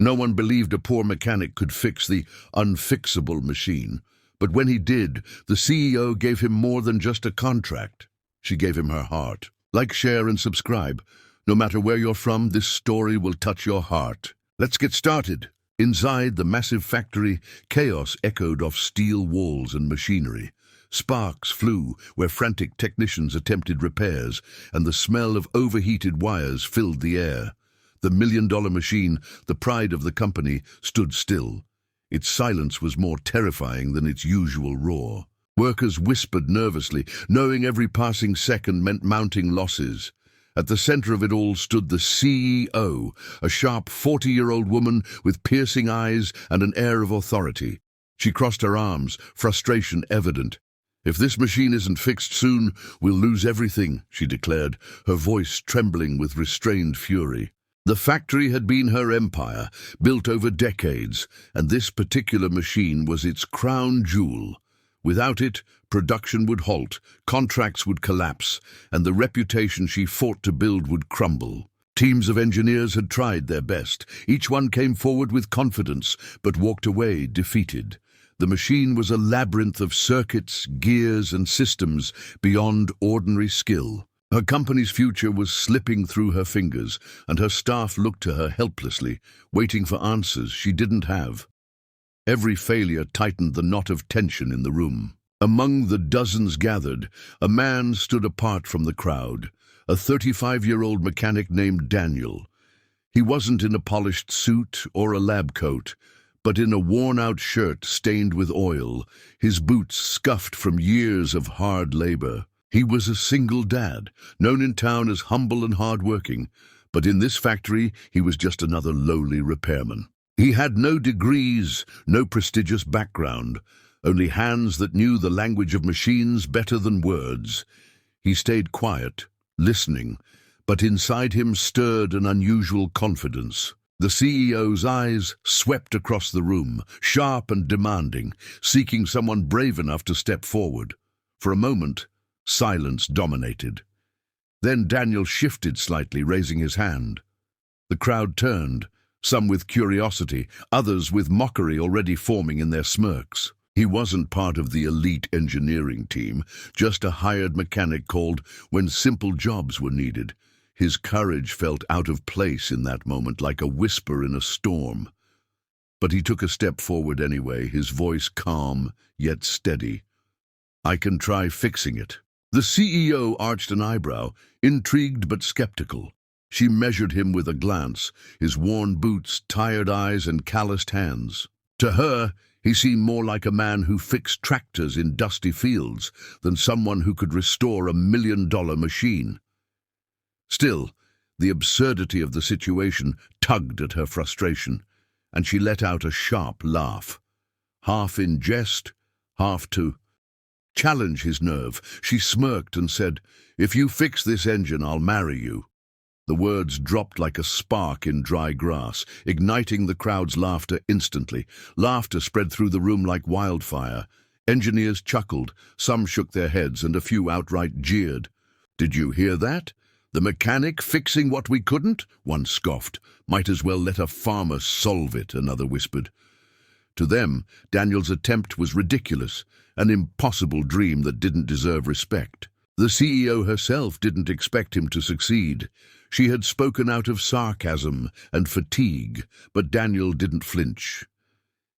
No one believed a poor mechanic could fix the unfixable machine. But when he did, the CEO gave him more than just a contract. She gave him her heart. Like, share, and subscribe. No matter where you're from, this story will touch your heart. Let's get started. Inside the massive factory, chaos echoed off steel walls and machinery. Sparks flew where frantic technicians attempted repairs, and the smell of overheated wires filled the air. The million-dollar machine, the pride of the company, stood still. Its silence was more terrifying than its usual roar. Workers whispered nervously, knowing every passing second meant mounting losses. At the center of it all stood the CEO, a sharp 40-year-old woman with piercing eyes and an air of authority. She crossed her arms, frustration evident. "If this machine isn't fixed soon, we'll lose everything," she declared, her voice trembling with restrained fury. The factory had been her empire, built over decades, and this particular machine was its crown jewel. Without it, production would halt, contracts would collapse, and the reputation she fought to build would crumble. Teams of engineers had tried their best. Each one came forward with confidence, but walked away defeated. The machine was a labyrinth of circuits, gears, and systems beyond ordinary skill. Her company's future was slipping through her fingers, and her staff looked to her helplessly, waiting for answers she didn't have. Every failure tightened the knot of tension in the room. Among the dozens gathered, a man stood apart from the crowd, a 35-year-old mechanic named Daniel. He wasn't in a polished suit or a lab coat, but in a worn-out shirt stained with oil, his boots scuffed from years of hard labor. He was a single dad, known in town as humble and hard-working, but in this factory he was just another lowly repairman. He had no degrees, no prestigious background, only hands that knew the language of machines better than words. He stayed quiet, listening, but inside him stirred an unusual confidence. The CEO's eyes swept across the room, sharp and demanding, seeking someone brave enough to step forward. For a moment, silence dominated. Then Daniel shifted slightly, raising his hand. The crowd turned, some with curiosity, others with mockery already forming in their smirks. He wasn't part of the elite engineering team, just a hired mechanic called when simple jobs were needed. His courage felt out of place in that moment, like a whisper in a storm. But he took a step forward anyway, his voice calm yet steady. "I can try fixing it." The CEO arched an eyebrow, intrigued but skeptical. She measured him with a glance, his worn boots, tired eyes, and calloused hands. To her, he seemed more like a man who fixed tractors in dusty fields than someone who could restore a million-dollar machine. Still, the absurdity of the situation tugged at her frustration, and she let out a sharp laugh. Half in jest, half to challenge his nerve, she smirked and said, "If you fix this engine, I'll marry you." The words dropped like a spark in dry grass, igniting the crowd's laughter instantly. Laughter spread through the room like wildfire. Engineers chuckled, some shook their heads, and a few outright jeered. "Did you hear that? The mechanic fixing what we couldn't?" one scoffed. "Might as well let a farmer solve it," another whispered. To them, Daniel's attempt was ridiculous, an impossible dream that didn't deserve respect. The CEO herself didn't expect him to succeed. She had spoken out of sarcasm and fatigue, but Daniel didn't flinch.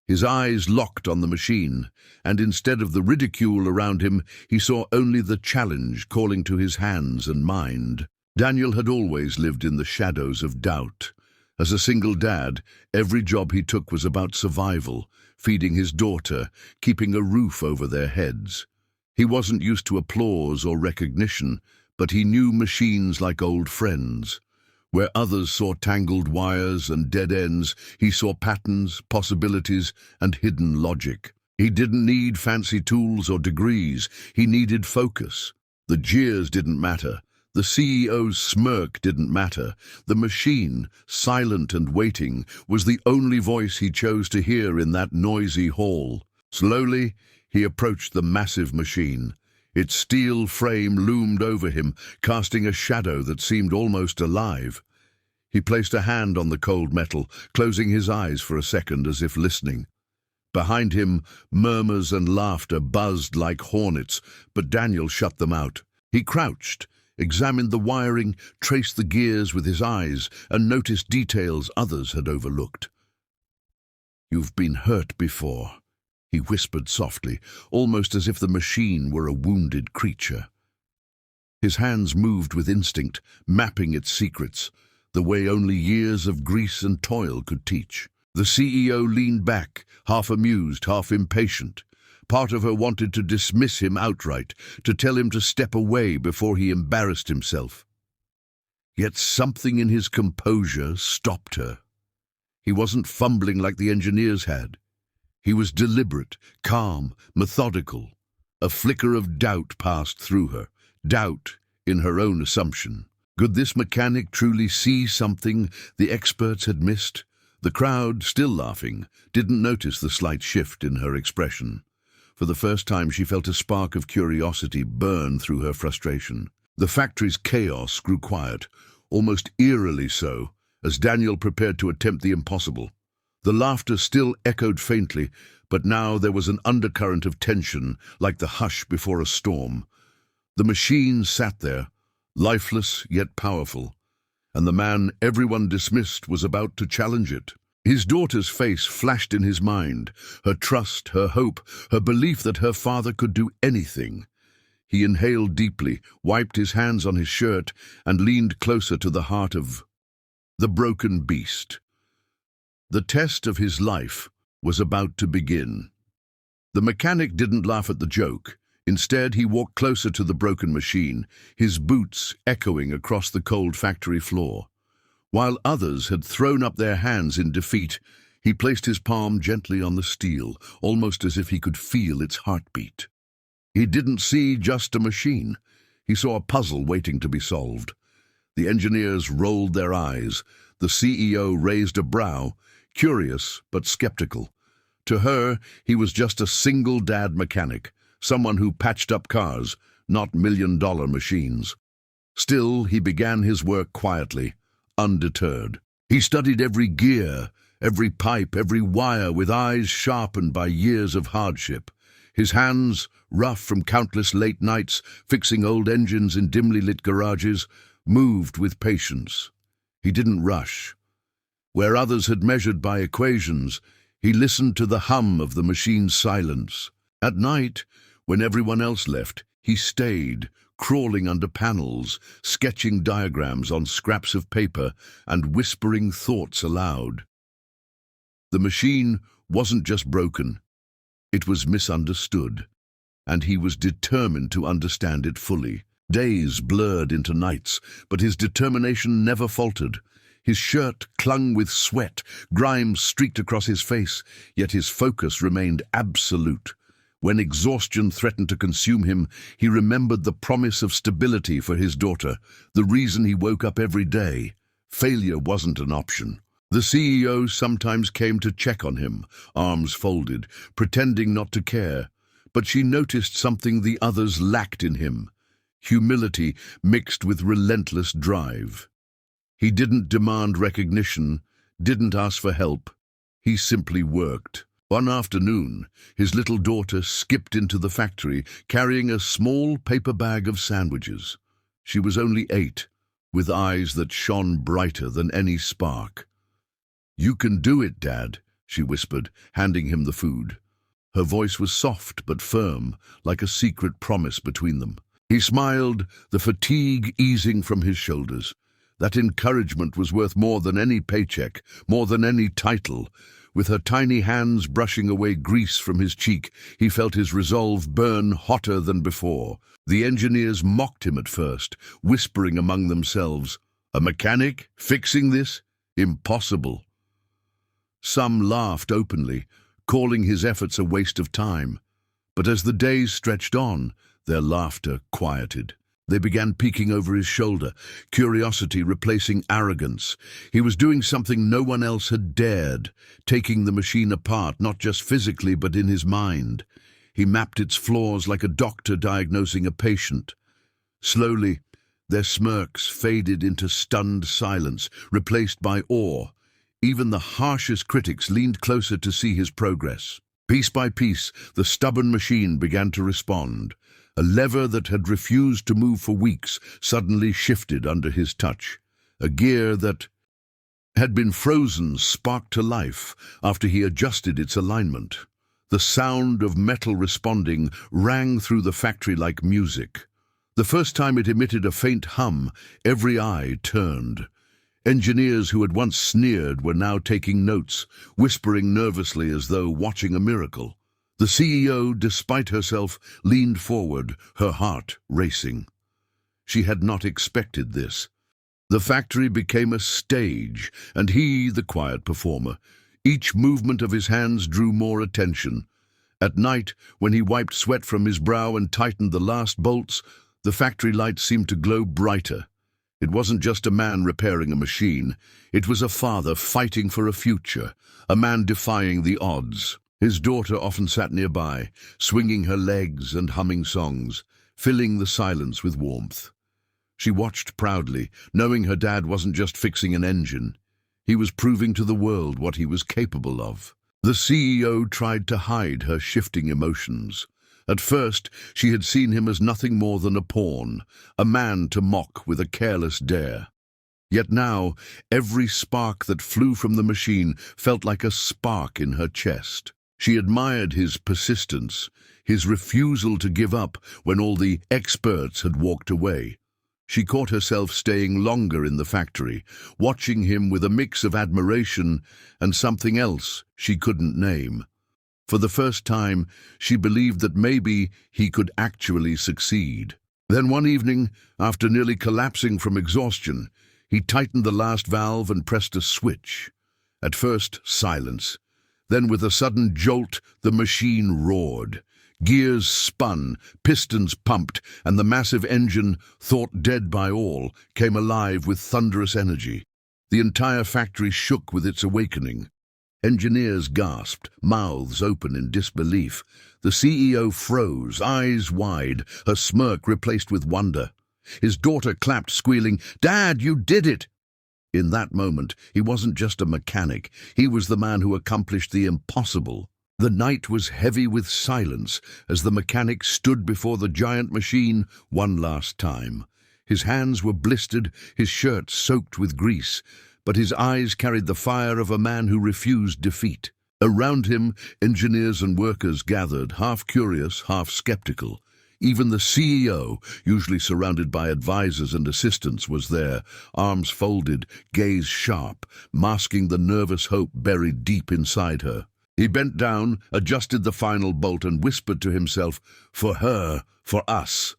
His eyes locked on the machine, and instead of the ridicule around him, he saw only the challenge calling to his hands and mind. Daniel had always lived in the shadows of doubt. As a single dad, every job he took was about survival, feeding his daughter, keeping a roof over their heads. He wasn't used to applause or recognition, but he knew machines like old friends. Where others saw tangled wires and dead ends, he saw patterns, possibilities, and hidden logic. He didn't need fancy tools or degrees. He needed focus. The jeers didn't matter. The CEO's smirk didn't matter. The machine, silent and waiting, was the only voice he chose to hear in that noisy hall. Slowly, he approached the massive machine. Its steel frame loomed over him, casting a shadow that seemed almost alive. He placed a hand on the cold metal, closing his eyes for a second as if listening. Behind him, murmurs and laughter buzzed like hornets, but Daniel shut them out. He crouched, examined the wiring, traced the gears with his eyes, and noticed details others had overlooked. "You've been hurt before," he whispered softly, almost as if the machine were a wounded creature. His hands moved with instinct, mapping its secrets, the way only years of grease and toil could teach. The CEO leaned back, half amused, half impatient. Part of her wanted to dismiss him outright, to tell him to step away before he embarrassed himself. Yet something in his composure stopped her. He wasn't fumbling like the engineers had. He was deliberate, calm, methodical. A flicker of doubt passed through her, doubt in her own assumption. Could this mechanic truly see something the experts had missed? The crowd, still laughing, didn't notice the slight shift in her expression. For the first time she felt a spark of curiosity burn through her frustration. The factory's chaos grew quiet, almost eerily so, as Daniel prepared to attempt the impossible. The laughter still echoed faintly, but now there was an undercurrent of tension, like the hush before a storm. The machine sat there, lifeless yet powerful, and the man everyone dismissed was about to challenge it. His daughter's face flashed in his mind, her trust, her hope, her belief that her father could do anything. He inhaled deeply, wiped his hands on his shirt, and leaned closer to the heart of the broken beast. The test of his life was about to begin. The mechanic didn't laugh at the joke. Instead, he walked closer to the broken machine, his boots echoing across the cold factory floor. While others had thrown up their hands in defeat, he placed his palm gently on the steel, almost as if he could feel its heartbeat. He didn't see just a machine. He saw a puzzle waiting to be solved. The engineers rolled their eyes. The CEO raised a brow, curious but skeptical. To her, he was just a single-dad mechanic, someone who patched up cars, not million-dollar machines. Still, he began his work quietly, undeterred. He studied every gear, every pipe, every wire with eyes sharpened by years of hardship. His hands, rough from countless late nights fixing old engines in dimly lit garages, moved with patience. He didn't rush. Where others had measured by equations, he listened to the hum of the machine's silence. At night, when everyone else left, he stayed, crawling under panels, sketching diagrams on scraps of paper, and whispering thoughts aloud. The machine wasn't just broken, it was misunderstood, and he was determined to understand it fully. Days blurred into nights, but his determination never faltered. His shirt clung with sweat, grime streaked across his face, yet his focus remained absolute. When exhaustion threatened to consume him, he remembered the promise of stability for his daughter, the reason he woke up every day. Failure wasn't an option. The CEO sometimes came to check on him, arms folded, pretending not to care, but she noticed something the others lacked in him: humility mixed with relentless drive. He didn't demand recognition, didn't ask for help. He simply worked. One afternoon, his little daughter skipped into the factory, carrying a small paper bag of sandwiches. She was only 8, with eyes that shone brighter than any spark. "You can do it, Dad," she whispered, handing him the food. Her voice was soft but firm, like a secret promise between them. He smiled, the fatigue easing from his shoulders. That encouragement was worth more than any paycheck, more than any title. With her tiny hands brushing away grease from his cheek, he felt his resolve burn hotter than before. The engineers mocked him at first, whispering among themselves, "A mechanic? Fixing this? Impossible." Some laughed openly, calling his efforts a waste of time. But as the days stretched on, their laughter quieted. They began peeking over his shoulder, curiosity replacing arrogance. He was doing something no one else had dared, taking the machine apart, not just physically but in his mind. He mapped its flaws like a doctor diagnosing a patient. Slowly, Their smirks faded into stunned silence, replaced by awe. Even the harshest critics leaned closer to see his progress. Piece by piece, the stubborn machine began to respond. A lever that had refused to move for weeks suddenly shifted under his touch. A gear that had been frozen sparked to life after he adjusted its alignment. The sound of metal responding rang through the factory like music. The first time it emitted a faint hum, every eye turned. Engineers who had once sneered were now taking notes, whispering nervously as though watching a miracle. The CEO, despite herself, leaned forward, her heart racing. She had not expected this. The factory became a stage, and he, the quiet performer. Each movement of his hands drew more attention. At night, when he wiped sweat from his brow and tightened the last bolts, the factory lights seemed to glow brighter. It wasn't just a man repairing a machine. It was a father fighting for a future, a man defying the odds. His daughter often sat nearby, swinging her legs and humming songs, filling the silence with warmth. She watched proudly, knowing her dad wasn't just fixing an engine. He was proving to the world what he was capable of. The CEO tried to hide her shifting emotions. At first, she had seen him as nothing more than a pawn, a man to mock with a careless dare. Yet now, every spark that flew from the machine felt like a spark in her chest. She admired his persistence, his refusal to give up when all the experts had walked away. She caught herself staying longer in the factory, watching him with a mix of admiration and something else she couldn't name. For the first time, she believed that maybe he could actually succeed. Then one evening, after nearly collapsing from exhaustion, he tightened the last valve and pressed a switch. At first, silence. Then with a sudden jolt, the machine roared. Gears spun, pistons pumped, and the massive engine, thought dead by all, came alive with thunderous energy. The entire factory shook with its awakening. Engineers gasped, mouths open in disbelief. The CEO froze, eyes wide, her smirk replaced with wonder. His daughter clapped, squealing, "Dad, you did it!" In that moment, he wasn't just a mechanic. He was the man who accomplished the impossible. The night was heavy with silence as the mechanic stood before the giant machine one last time. His hands were blistered, his shirt soaked with grease, but his eyes carried the fire of a man who refused defeat. Around him, engineers and workers gathered, half curious, half skeptical. Even the CEO, usually surrounded by advisors and assistants, was there, arms folded, gaze sharp, masking the nervous hope buried deep inside her. He bent down, adjusted the final bolt, and whispered to himself, "For her, for us."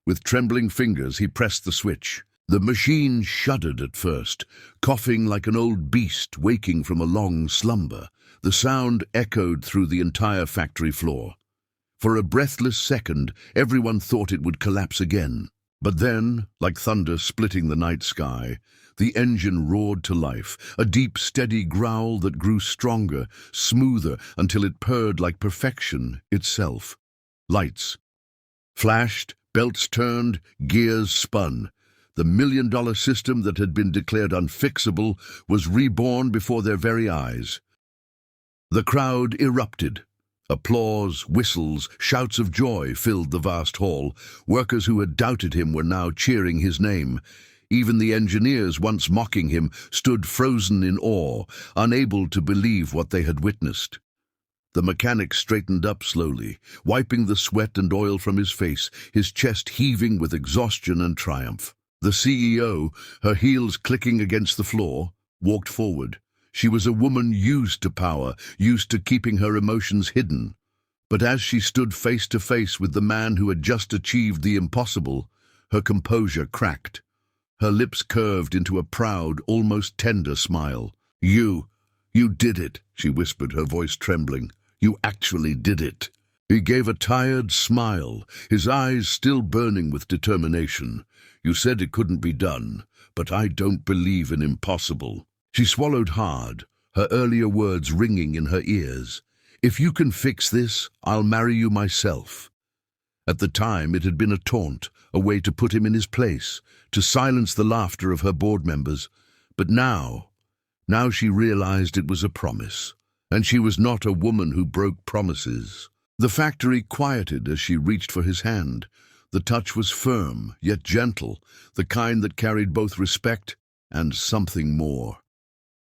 With trembling fingers, he pressed the switch. The machine shuddered at first, coughing like an old beast waking from a long slumber. The sound echoed through the entire factory floor. For a breathless second, everyone thought it would collapse again. But then, like thunder splitting the night sky, the engine roared to life, a deep, steady growl that grew stronger, smoother, until it purred like perfection itself. Lights flashed, belts turned, gears spun. The million-dollar system that had been declared unfixable was reborn before their very eyes. The crowd erupted. Applause, whistles, shouts of joy filled the vast hall. Workers who had doubted him were now cheering his name. Even the engineers, once mocking him, stood frozen in awe, unable to believe what they had witnessed. The mechanic straightened up slowly, wiping the sweat and oil from his face, his chest heaving with exhaustion and triumph. The CEO, her heels clicking against the floor, walked forward. She was a woman used to power, used to keeping her emotions hidden. But as she stood face to face with the man who had just achieved the impossible, her composure cracked. Her lips curved into a proud, almost tender smile. You did it," she whispered, her voice trembling. "You actually did it." He gave a tired smile, his eyes still burning with determination. "You said it couldn't be done, but I don't believe in impossible." She swallowed hard, her earlier words ringing in her ears. "If you can fix this, I'll marry you myself." At the time, it had been a taunt, a way to put him in his place, to silence the laughter of her board members. But now she realized it was a promise, and she was not a woman who broke promises. The factory quieted as she reached for his hand. The touch was firm, yet gentle, the kind that carried both respect and something more.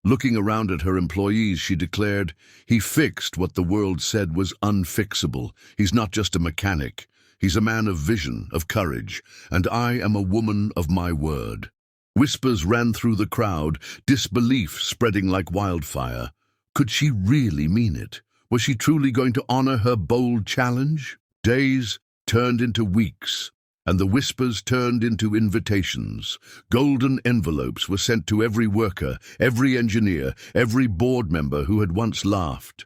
Looking around at her employees, she declared, "He fixed what the world said was unfixable. He's not just a mechanic. He's a man of vision, of courage, and I am a woman of my word." Whispers ran through the crowd, disbelief spreading like wildfire. Could she really mean it? Was she truly going to honor her bold challenge? Days turned into weeks, and the whispers turned into invitations. Golden envelopes were sent to every worker, every engineer, every board member who had once laughed.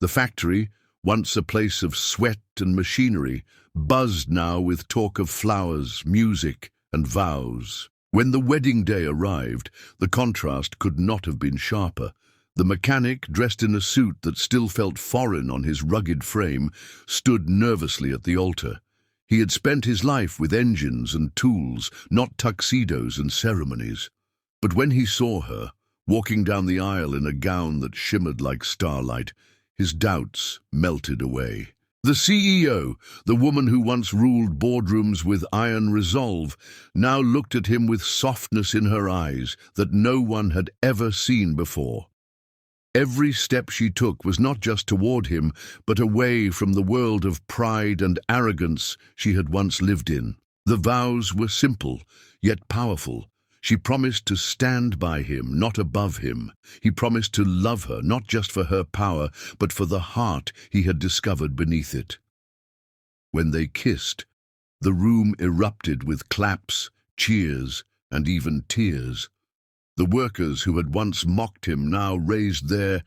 The factory, once a place of sweat and machinery, buzzed now with talk of flowers, music, and vows. When the wedding day arrived, the contrast could not have been sharper. The mechanic, dressed in a suit that still felt foreign on his rugged frame, stood nervously at the altar. He had spent his life with engines and tools, not tuxedos and ceremonies. But when he saw her, walking down the aisle in a gown that shimmered like starlight, his doubts melted away. The CEO, the woman who once ruled boardrooms with iron resolve, now looked at him with softness in her eyes that no one had ever seen before. Every step she took was not just toward him, but away from the world of pride and arrogance she had once lived in. The vows were simple, yet powerful. She promised to stand by him, not above him. He promised to love her, not just for her power, but for the heart he had discovered beneath it. When they kissed, the room erupted with claps, cheers, and even tears. The workers who had once mocked him now raised their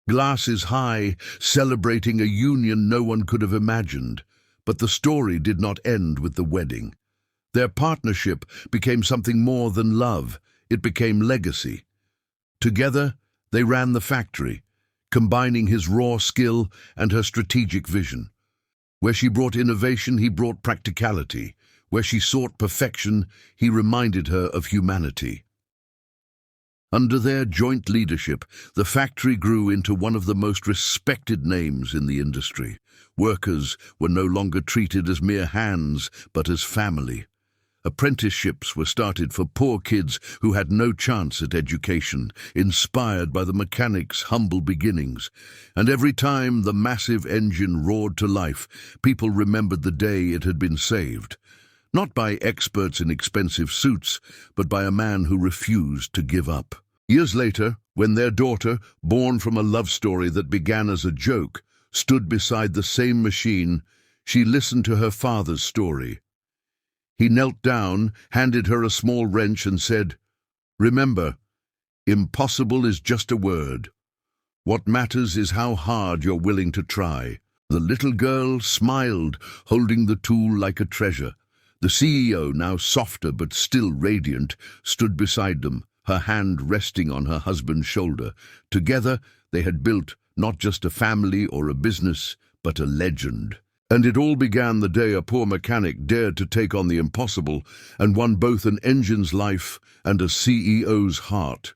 glasses high, celebrating a union no one could have imagined. But the story did not end with the wedding. Their partnership became something more than love. It became legacy. Together, they ran the factory, combining his raw skill and her strategic vision. Where she brought innovation, he brought practicality. Where she sought perfection, he reminded her of humanity. Under their joint leadership, the factory grew into one of the most respected names in the industry. Workers were no longer treated as mere hands, but as family. Apprenticeships were started for poor kids who had no chance at education, inspired by the mechanic's humble beginnings. And every time the massive engine roared to life, people remembered the day it had been saved. Not by experts in expensive suits, but by a man who refused to give up. Years later, when their daughter, born from a love story that began as a joke, stood beside the same machine, she listened to her father's story. He knelt down, handed her a small wrench and said, "Remember, impossible is just a word. What matters is how hard you're willing to try." The little girl smiled, holding the tool like a treasure. The CEO, now softer but still radiant, stood beside them, her hand resting on her husband's shoulder. Together, they had built not just a family or a business, but a legend. And it all began the day a poor mechanic dared to take on the impossible and won both an engine's life and a CEO's heart.